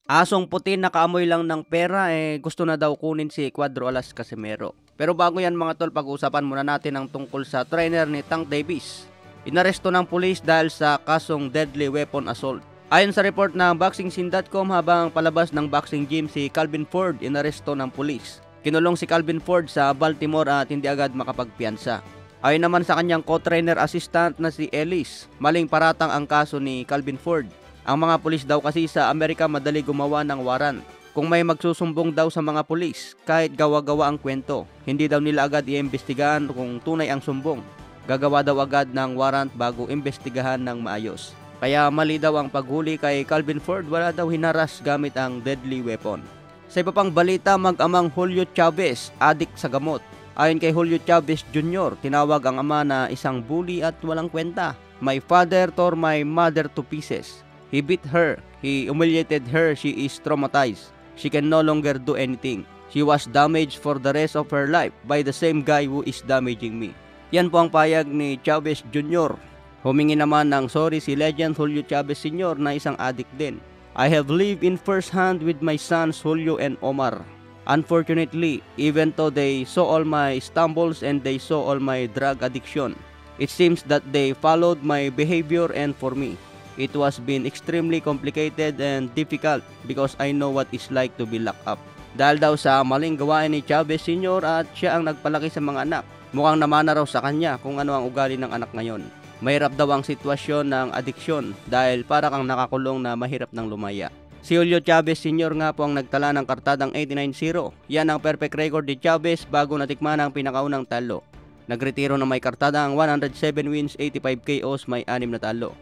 Asong puti nakaamoy lang ng pera gusto na daw kunin si Cuadro Alas Casimero. Pero bago yan mga tol, pag-uusapan muna natin ang tungkol sa trainer ni Tank Davis. Inaresto ng pulis dahil sa kasong deadly weapon assault. Ayon sa report ng BoxingScene.com, habang palabas ng boxing gym si Calvin Ford, inaresto ng pulis. Kinulong si Calvin Ford sa Baltimore at hindi agad makapagpiyansa. Ayon naman sa kanyang co-trainer assistant na si Ellis, maling paratang ang kaso ni Calvin Ford. Ang mga pulis daw kasi sa Amerika madali gumawa ng warrant. Kung may magsusumbong daw sa mga pulis, kahit gawa-gawa ang kwento, hindi daw nila agad iimbestigahan kung tunay ang sumbong. Gagawa daw agad ng warrant bago imbestigahan ng maayos. Kaya mali daw ang paghuli kay Calvin Ford, wala daw hinaras gamit ang deadly weapon. Sa iba pang balita, mag-amang Julio Chavez, adik sa gamot. Ayon kay Julio Chavez Jr., tinawag ang ama na isang bully at walang kwenta. My father tore my mother to pieces. He beat her. He humiliated her. She is traumatized. She can no longer do anything. She was damaged for the rest of her life by the same guy who is damaging me. Yan po ang payag ni Chavez Jr. Humingi naman ng sorry si legend Julio Chavez Sr. na isang addict din. I have lived in first hand with my sons Julio and Omar. Unfortunately, even though they saw all my stumbles and they saw all my drug addiction, it seems that they followed my behavior, and for me, it was been extremely complicated and difficult because I know what it's like to be locked up. Dahil daw sa maling gawain ni Chavez Sr. at siya ang nagpalaki sa mga anak, mukhang namana raw sa kanya kung ano ang ugali ng anak ngayon. Mahirap daw ang sitwasyon ng adiksyon dahil para kang nakakulong na mahirap ng lumaya. Si Julio Chavez Sr. nga po ang nagtala ng kartadang 89-0. Yan ang perfect record ni Chavez bago natikman ang pinakaunang talo. Nagretiro na may kartadang 107 wins, 85 KOs, may 6 na talo.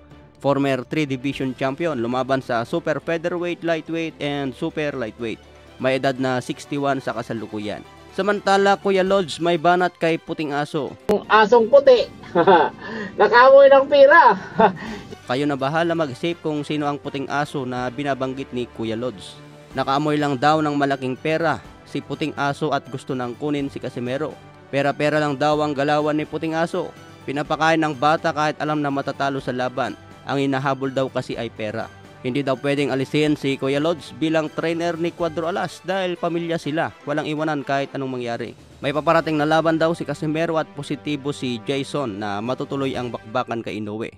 Former 3 division champion, lumaban sa super featherweight, lightweight, and super lightweight. May edad na 61 sa kasalukuyan. Samantala, Kuya Lods, may banat kay Puting Aso. Asong puti. Nakamoy ng pera. Kayo na bahala mag-isip kung sino ang puting aso na binabanggit ni Kuya Lods. Nakaamoy lang daw ng malaking pera si Puting Aso at gusto nang kunin si Casimero. Pera-pera lang daw ang galawan ni Puting Aso. Pinapakain ng bata kahit alam na matatalo sa laban. Ang inahabol daw kasi ay pera. Hindi daw pwedeng alisin si Kuya Lods bilang trainer ni Cuadro Alas dahil pamilya sila. Walang iwanan kahit anong mangyari. May paparating na laban daw si Casimero at positibo si Jason na matutuloy ang bakbakan kay Inoue.